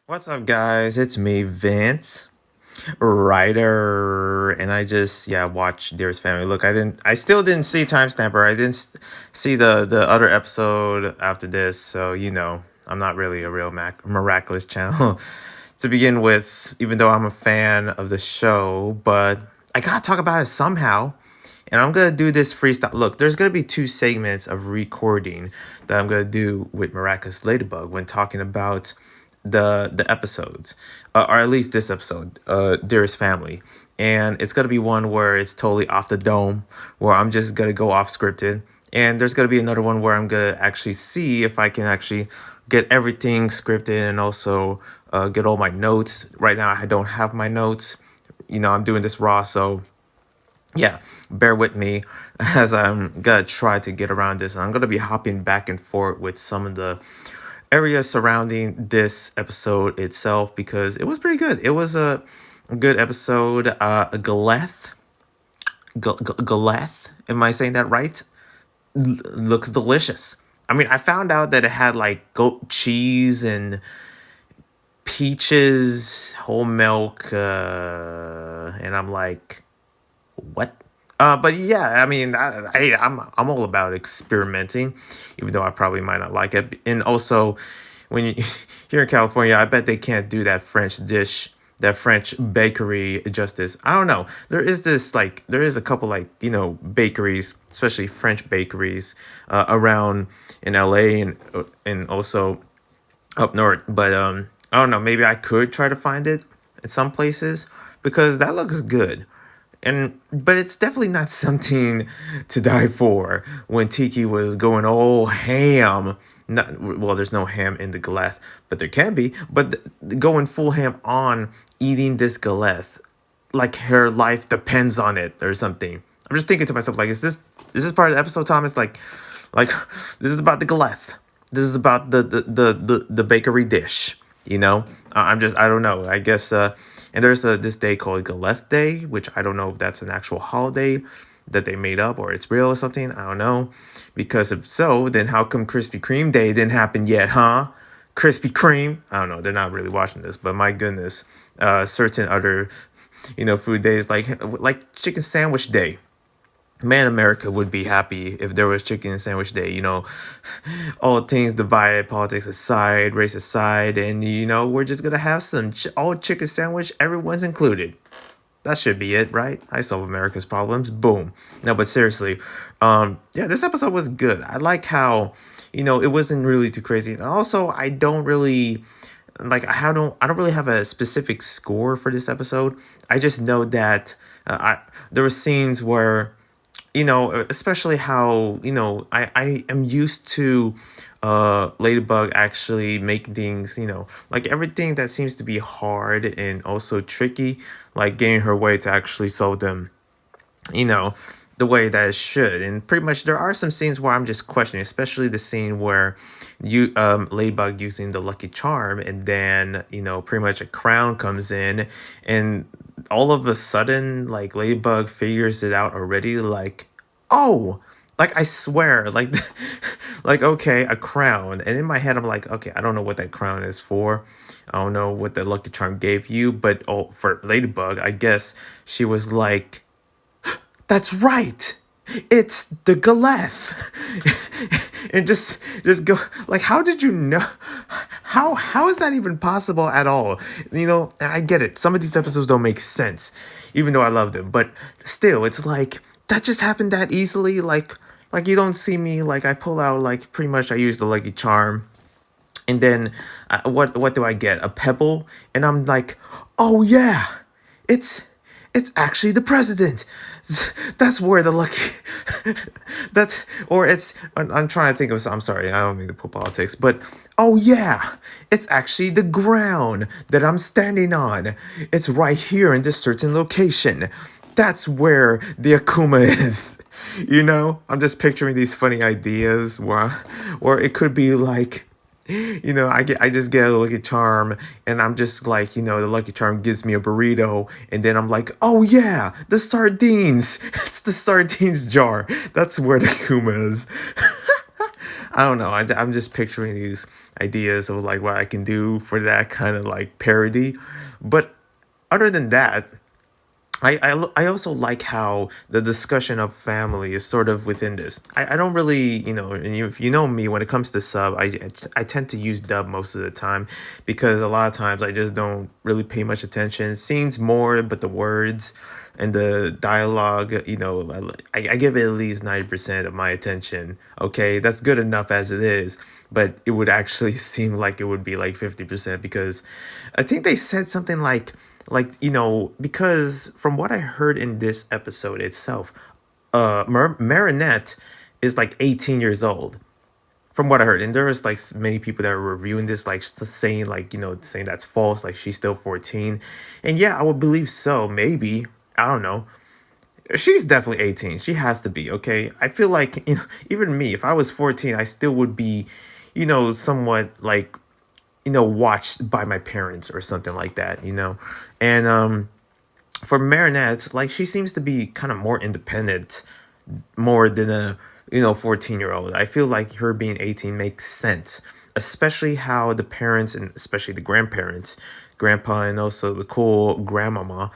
What's up, guys? It's me, Vince, writer, and I just watched Dearest Family. Look, I still didn't see Timestamper. I didn't see the other episode after this, so I'm not really a real Miraculous channel to begin with. Even though I'm a fan of the show, but I gotta talk about it somehow. And I'm gonna do this freestyle. Look, there's gonna be two segments of recording that I'm gonna do with Miraculous Ladybug when talking about the episodes, or at least this episode, Dearest Family. And it's gonna be one where it's totally off the dome, where I'm just gonna go off scripted. And there's gonna be another one where I'm gonna actually see if I can actually get everything scripted and also get all my notes. Right now, I don't have my notes. I'm doing this raw, so yeah, bear with me as I'm gonna try to get around this. And I'm gonna be hopping back and forth with some of the areas surrounding this episode itself because it was pretty good. It was a good episode. Galeth, am I saying that right? Looks delicious. I mean, I found out that it had like goat cheese and peaches, whole milk, and I'm like, what? But yeah, I mean, I'm all about experimenting, even though I probably might not like it. And also, when you here in California, I bet they can't do that French dish, that French bakery justice. I don't know. There is a couple like bakeries, especially French bakeries, around in LA and also up north. But I don't know. Maybe I could try to find it in some places because that looks good. But it's definitely not something to die for when Tiki was going all ham. Not well, there's no ham in the galeth, but there can be. But going full ham on eating this galeth, like her life depends on it or something. I'm just thinking to myself, like, is this part of the episode, Thomas? Like this is about the galeth. This is about the bakery dish. I don't know. I guess and there's this day called Galeth Day, which I don't know if that's an actual holiday that they made up or it's real or something. I don't know. Because if so, then how come Krispy Kreme Day didn't happen yet, huh? Krispy Kreme. I don't know. They're not really watching this, but my goodness, certain other food days like Chicken Sandwich Day. Man, America would be happy if there was chicken sandwich day, all things divided, politics aside, race aside, and we're just gonna have some all chicken sandwich, everyone's included. That should be it, right? I solve America's problems. Boom. No, but seriously, yeah, this episode was good. I like how, it wasn't really too crazy. And also, I don't really I don't really have a specific score for this episode. I just know that there were scenes where especially how I am used to Ladybug actually making things, like everything that seems to be hard and also tricky, like getting her way to actually solve them, you know, the way that it should. And pretty much there are some scenes where I'm just questioning, especially the scene where you Ladybug using the lucky charm and then, pretty much a crown comes in and all of a sudden like Ladybug figures it out already, like, oh, like I swear, like like okay, a crown. And in my head I'm like, okay, I don't know what that crown is for. I don't know what the lucky charm gave you, but oh, for Ladybug, I guess she was like, that's right. It's the Galeth. And just go like, how did you know? How is that even possible at all? And I get it. Some of these episodes don't make sense, even though I love them. But still, it's like that just happened that easily. Like you don't see me like I pull out like pretty much I use the lucky charm, and then what do I get? A pebble, and I'm like, oh yeah, it's it's actually the president. That's where the lucky that's or it's I'm trying to think of, I'm sorry, I don't mean to put politics, but oh yeah, it's actually the ground that I'm standing on. It's right here in this certain location. That's where the Akuma is. I'm just picturing these funny ideas where it could be like, I just get a lucky charm and I'm just like, the lucky charm gives me a burrito and then I'm like, oh yeah, the sardines. It's the sardines jar. That's where the Kuma is. I don't know. I'm just picturing these ideas of like what I can do for that kind of like parody. But other than that, I also like how the discussion of family is sort of within this. I don't really, and if you know me, when it comes to sub, I tend to use dub most of the time because a lot of times I just don't really pay much attention. Scenes more, but the words and the dialogue, I give it at least 90% of my attention. Okay, that's good enough as it is, but it would actually seem like it would be like 50% because I think they said something like because from what I heard in this episode itself, Marinette is like 18 years old from what I heard, and there was like many people that were reviewing this like saying like saying that's false, like she's still 14. And yeah, I would believe so, maybe. I don't know. She's definitely 18. She has to be. Okay, I feel like even me, if I was 14, I still would be somewhat like watched by my parents or something like that. And for Marinette, like she seems to be kind of more independent, more than a 14-year-old. I feel like her being 18 makes sense, especially how the parents and especially the grandparents, grandpa and also the cool grandmama,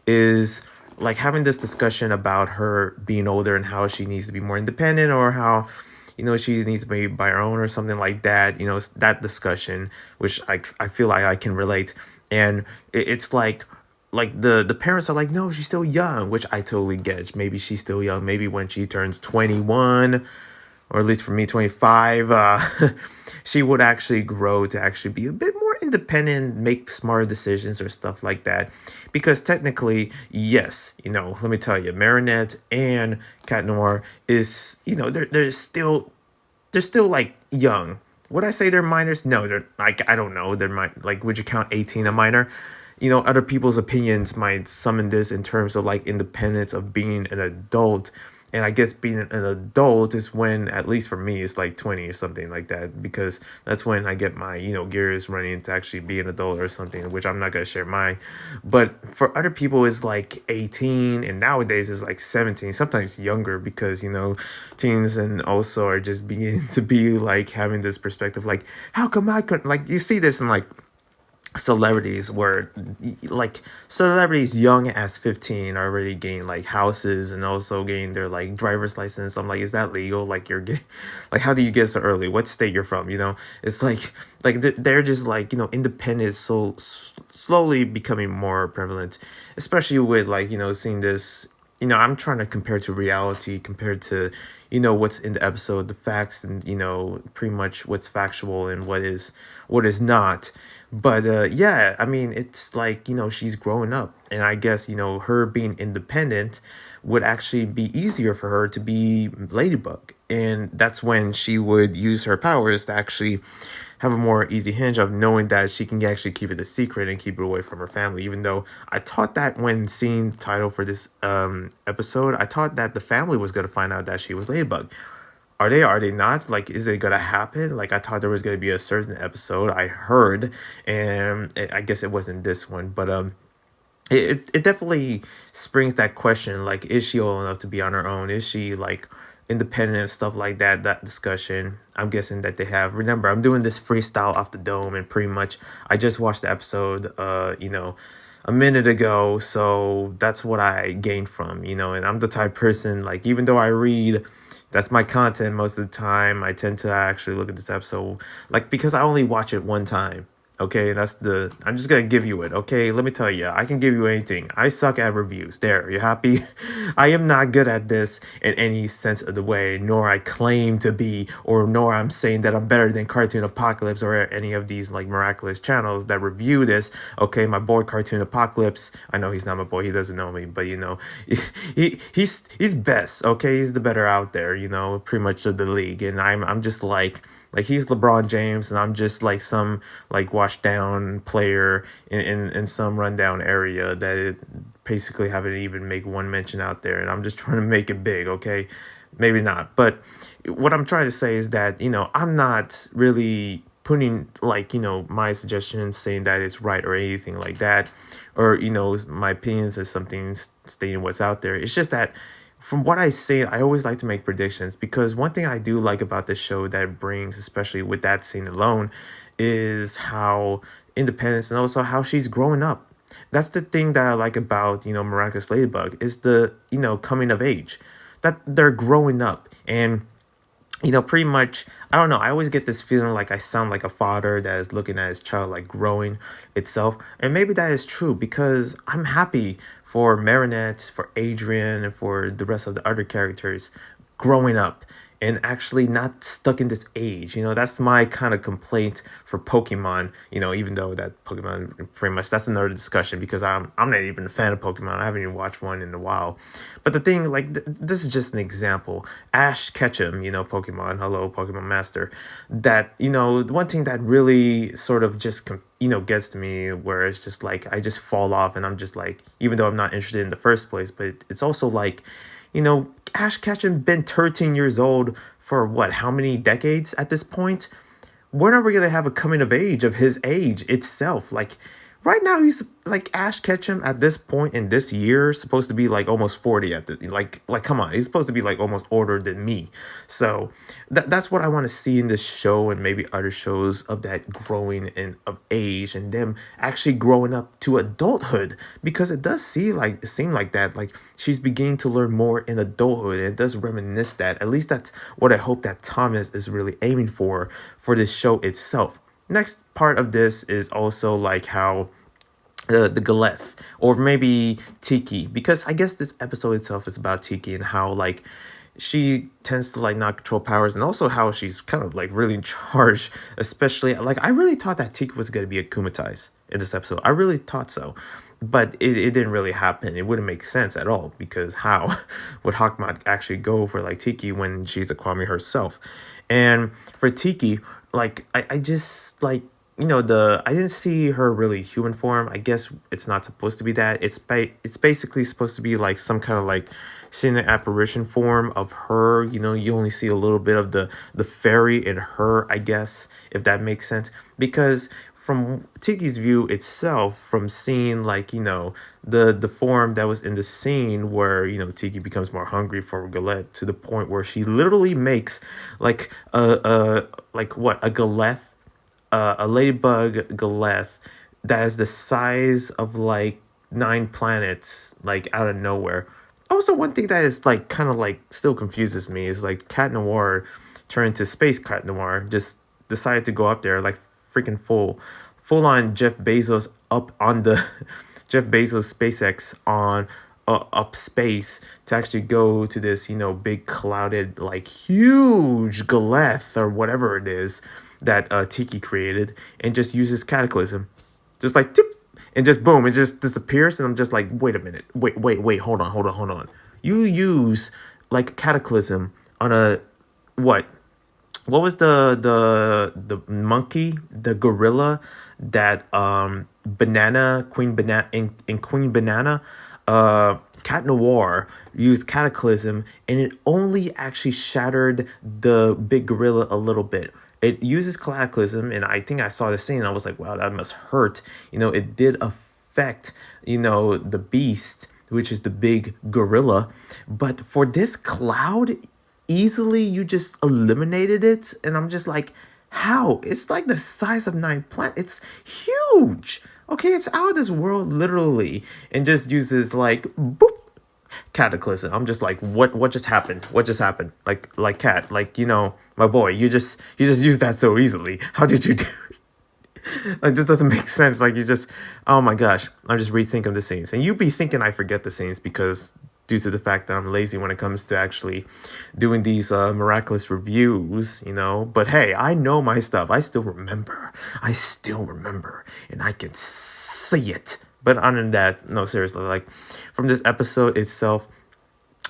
is like having this discussion about her being older and how she needs to be more independent or how she needs to be by her own or something like that. That discussion, which I feel like I can relate. And it's like the parents are like, no, she's still young, which I totally get. Maybe she's still young. Maybe when she turns 21, or at least for me 25, she would actually grow to actually be a bit more independent, make smarter decisions or stuff like that. Because technically, yes, let me tell you, Marinette and Cat Noir is, they're still like young. Would I say they're minors? No, they're like, I don't know. They're like, would you count 18 a minor? Other people's opinions might summon this in terms of like independence of being an adult. And I guess being an adult is when, at least for me, it's like 20 or something like that, because that's when I get my, gears running to actually be an adult or something, which I'm not going to share mine. But for other people, it's like 18, and nowadays it's like 17, sometimes younger, because, teens and also are just beginning to be like having this perspective, like, how come I couldn't, like, you see this in like celebrities where like celebrities young as 15 already gain like houses and also gain their like driver's license. I'm like, is that legal? Like you're getting like, how do you get so early? What state you're from? It's like they're just like independent, so slowly becoming more prevalent, especially with like seeing this. I'm trying to compare to reality compared to what's in the episode, the facts, and pretty much what's factual and what is not. But yeah, I mean, it's like she's growing up, and I guess her being independent would actually be easier for her to be Ladybug, and that's when she would use her powers to actually have a more easy hinge of knowing that she can actually keep it a secret and keep it away from her family. Even though I thought that when seeing the title for this episode, I thought that the family was going to find out that she was Ladybug. Are they not? Like, is it gonna happen? Like, I thought there was gonna be a certain episode I heard, and I guess it wasn't this one, but it definitely springs that question, like, is she old enough to be on her own? Is she like independent and stuff like that? That discussion, I'm guessing that they have. Remember, I'm doing this freestyle off the dome, and pretty much I just watched the episode a minute ago, so that's what I gained from, and I'm the type of person, like, even though I read, that's my content most of the time, I tend to actually look at this episode, like, because I only watch it one time. Okay, I'm just gonna give you it. Okay, let me tell you, I can give you anything. I suck at reviews. There, you happy? I am not good at this in any sense of the way, nor I claim to be, or nor I'm saying that I'm better than Cartoon Apocalypse or any of these like miraculous channels that review this. Okay, my boy Cartoon Apocalypse. I know he's not my boy. He doesn't know me, but he's best. Okay, he's the better out there. Pretty much of the league, and I'm just like he's LeBron James, and I'm just like some like washed down player in some rundown area that it basically haven't even make one mention out there, and I'm just trying to make it big. Okay, maybe not, but what I'm trying to say is that I'm not really putting like my suggestions saying that it's right or anything like that, or my opinions is something stating what's out there. It's just that from what I see, I always like to make predictions because one thing I do like about the show that it brings, especially with that scene alone, is how independence and also how she's growing up. That's the thing that I like about, Miraculous Ladybug is the, coming of age. That they're growing up and pretty much, I don't know. I always get this feeling like I sound like a father that is looking at his child like growing itself. And maybe that is true because I'm happy for Marinette, for Adrian, and for the rest of the other characters growing up and actually not stuck in this age. That's my kind of complaint for Pokemon, even though that Pokemon pretty much that's another discussion because I'm not even a fan of Pokemon. I haven't even watched one in a while. But the thing, like this is just an example. Ash Ketchum, Pokemon, hello, Pokemon Master. That, the one thing that really sort of just gets to me where it's just like I just fall off and I'm just like, even though I'm not interested in the first place, but it's also like, Ash Ketchum been 13 years old for what, how many decades at this point? When are we gonna have a coming of age of his age itself? Like right now he's like Ash Ketchum at this point in this year supposed to be like almost 40 at the like come on, he's supposed to be like almost older than me. So that's what I want to see in this show and maybe other shows of that growing in of age and them actually growing up to adulthood because it does seem like that, like she's beginning to learn more in adulthood and it does reminisce that. At least that's what I hope that Thomas is really aiming for this show itself. Next part of this is also like how the Galeth or maybe Tiki, because I guess this episode itself is about Tiki and how like she tends to like not control powers and also how she's kind of like really in charge, especially like I really thought that Tiki was going to be akumatized in this episode. I really thought so, but it didn't really happen. It wouldn't make sense at all because how would Hawkmot actually go for like Tiki when she's a Kwame herself? And for Tiki, like I just like I didn't see her really human form. I guess it's not supposed to be that. It's basically supposed to be like some kind of like seeing the apparition form of her. You only see a little bit of the fairy in her, I guess, if that makes sense. Because from Tiki's view itself, from seeing like, the form that was in the scene where, Tiki becomes more hungry for Galette to the point where she literally makes like a Galeth, a ladybug Galeth that is the size of like 9 planets, like out of nowhere. Also, one thing that is like kind of like still confuses me is like Cat Noir turned into Space Cat Noir, just decided to go up there like freaking full on Jeff Bezos up on the Jeff Bezos SpaceX on up space to actually go to this big clouded like huge Galeth or whatever it is that Tiki created and just uses Cataclysm, just like tip, and just boom, it just disappears. And I'm just like, wait a minute, wait, hold on. You use like Cataclysm on a what? What was the monkey, the gorilla that Banana Queen Banana in Queen Banana, Cat Noir used Cataclysm and it only actually shattered the big gorilla a little bit. It uses Cataclysm and I think I saw the scene and I was like, wow, that must hurt. It did affect, the beast, which is the big gorilla. But for this cloud, easily you just eliminated it. And I'm just like, how? It's like the size of 9 planets. It's huge. Okay, it's out of this world, literally. And just uses like, boop, Cataclysm. I'm just like, what just happened? What just happened? Like Cat, like, my boy, you just used that so easily. How did you do it? Like, this doesn't make sense. Like, you just, oh my gosh, I'm just rethinking the scenes. And you be thinking I forget the scenes because due to the fact that I'm lazy when it comes to actually doing these miraculous reviews, But hey, I know my stuff. I still remember. And I can see it. But other than that, no, seriously, like from this episode itself,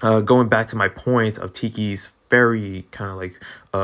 going back to my point of Tiki's very kind of like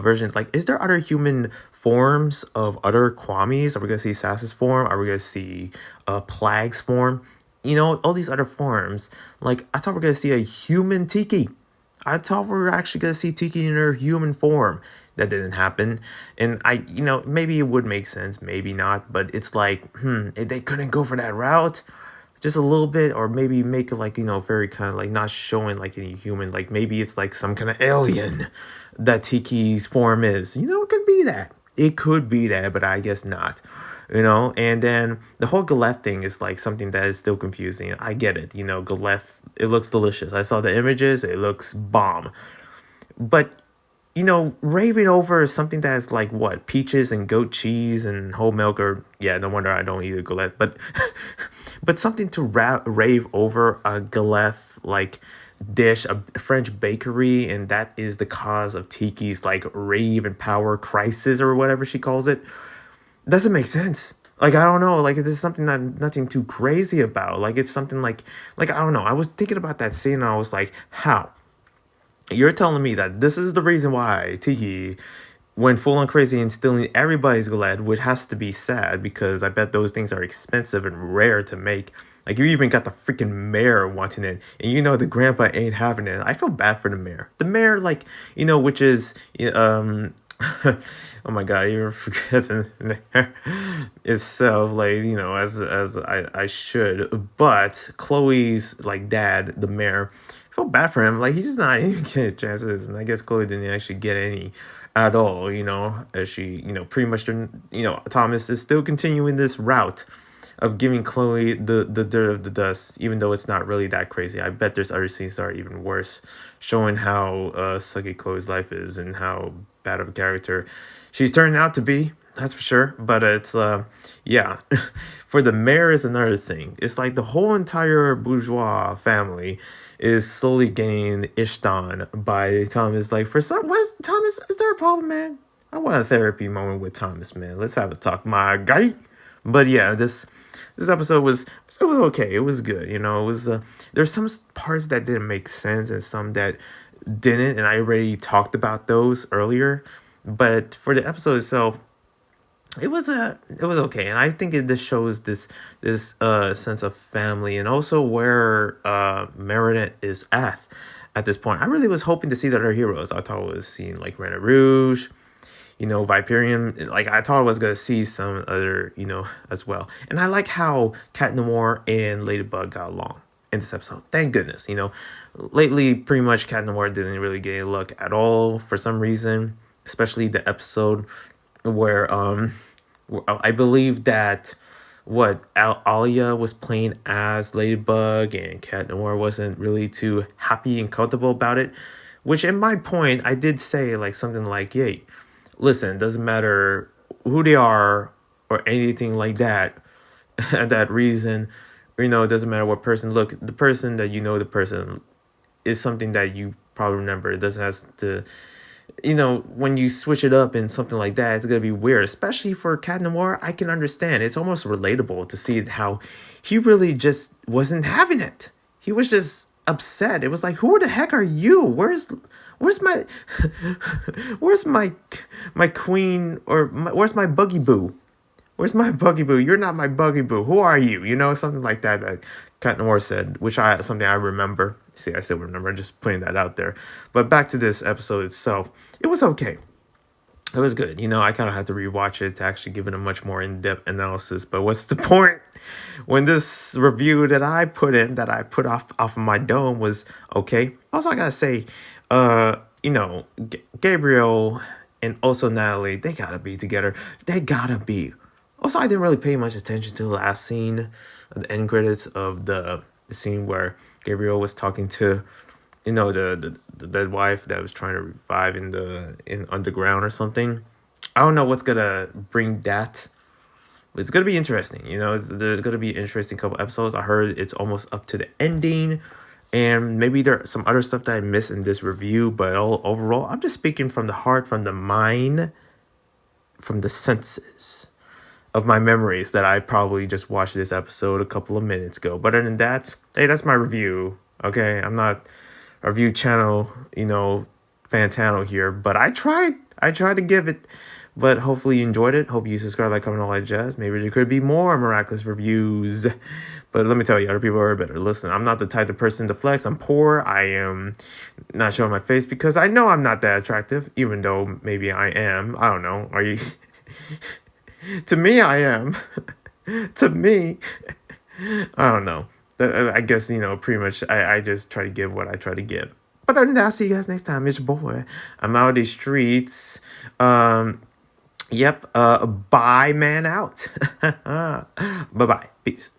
version, like, is there other human forms of other Kwamis? Are we going to see Sass's form? Are we going to see Plag's form? All these other forms. Like, I thought we are going to see a human Tiki. I thought we were actually going to see Tiki in her human form. That didn't happen. And maybe it would make sense, maybe not. But it's like, they couldn't go for that route. just a little bit, or maybe make it like, very kind of like not showing like any human, like maybe it's like some kind of alien that Tiki's form is. It could be that. It could be that, but I guess not. And then the whole Galeth thing is like something that is still confusing. I get it. Galeth, it looks delicious. I saw the images, it looks bomb. But raving over something that's like what, peaches and goat cheese and whole milk, or yeah, no wonder I don't eat a galette. But but something to rave over a galette like dish, a French bakery, and that is the cause of Tiki's like rave and power crisis or whatever she calls it. Doesn't make sense. Like, I don't know. Like, this is something that nothing too crazy about. Like, it's something like I don't know. I was thinking about that scene and I was like, how? You're telling me that this is the reason why Tiki went full on crazy and stealing everybody's glad, which has to be sad because I bet those things are expensive and rare to make. Like, you even got the freaking mayor wanting it, and the grandpa ain't having it. I feel bad for the mayor. The mayor, like, which is, oh my god, I even forget the name itself, like, as I should. But Chloe's like dad, the mayor, I feel bad for him. Like, he's not even getting chances, and I guess Chloe didn't actually get any at all. As she, pretty much, Thomas is still continuing this route of giving Chloe the dirt of the dust, even though it's not really that crazy. I bet there's other scenes that are even worse, showing how sucky Chloe's life is and how bad of a character she's turning out to be. That's for sure. But it's yeah. For the mayor is another thing. It's like the whole entire bourgeois family is slowly getting ished on by Thomas. Like, Thomas, is there a problem, man? I want a therapy moment with Thomas, man. Let's have a talk, my guy. But yeah, this episode was okay. It was good. It was there's some parts that didn't make sense and some that didn't, and I already talked about those earlier. But for the episode itself, it was okay, and I think this shows this sense of family, and also where Marinette is at this point. I really was hoping to see the other heroes. I thought I was seeing like Reina Rouge, Viperium. Like, I thought I was gonna see some other, as well. And I like how Cat Noir and Ladybug got along in this episode. Thank goodness. Lately, pretty much Cat Noir didn't really get a look at all for some reason, especially the episode where I believe that Alia was playing as Ladybug and Cat Noir wasn't really too happy and comfortable about it. Which, in my point, I did say like something like, "Yay, listen, doesn't matter who they are or anything like that." That reason, it doesn't matter what person. Look, the person that the person is something that you probably remember. It doesn't have to. When you switch it up and something like that, it's gonna be weird, especially for Cat Noir. I can understand. It's almost relatable to see how he really just wasn't having it. He was just upset. It was like, who the heck are you? Where's my where's my queen, or where's my buggy boo? Where's my buggy boo? You're not my buggy boo. Who are you? Something like that Cat Noir said, which something I remember. See, I still remember, just putting that out there. But back to this episode itself, it was okay. It was good. I kind of had to rewatch it to actually give it a much more in-depth analysis. But what's the point when this review that I put off of my dome was okay? Also, I gotta say, Gabriel and also Natalie, they gotta be together. They gotta be. Also, I didn't really pay much attention to the last scene, the end credits of the scene where Gabriel was talking to, the dead wife that was trying to revive in underground or something. I don't know what's gonna bring that, but it's gonna be interesting. There's gonna be an interesting couple episodes. I heard it's almost up to the ending, and maybe there's some other stuff that I missed in this review. But overall, I'm just speaking from the heart, from the mind, from the senses of my memories that I probably just watched this episode a couple of minutes ago. But other than that, hey, that's my review. Okay, I'm not a review channel, fan channel here, but I tried to give it. But hopefully you enjoyed it. Hope you subscribe, like, comment, all that jazz. Maybe there could be more Miraculous reviews. But let me tell you, other people are better. Listen, I'm not the type of person to flex. I'm poor. I am not showing my face because I know I'm not that attractive, even though maybe I am. I don't know. Are you? To me, I am. To me, I don't know. I guess, pretty much I just try to give what I try to give. But other than that, I'll see you guys next time. It's your boy. I'm out of these streets. Yep. Bye, man, out. Bye bye. Peace.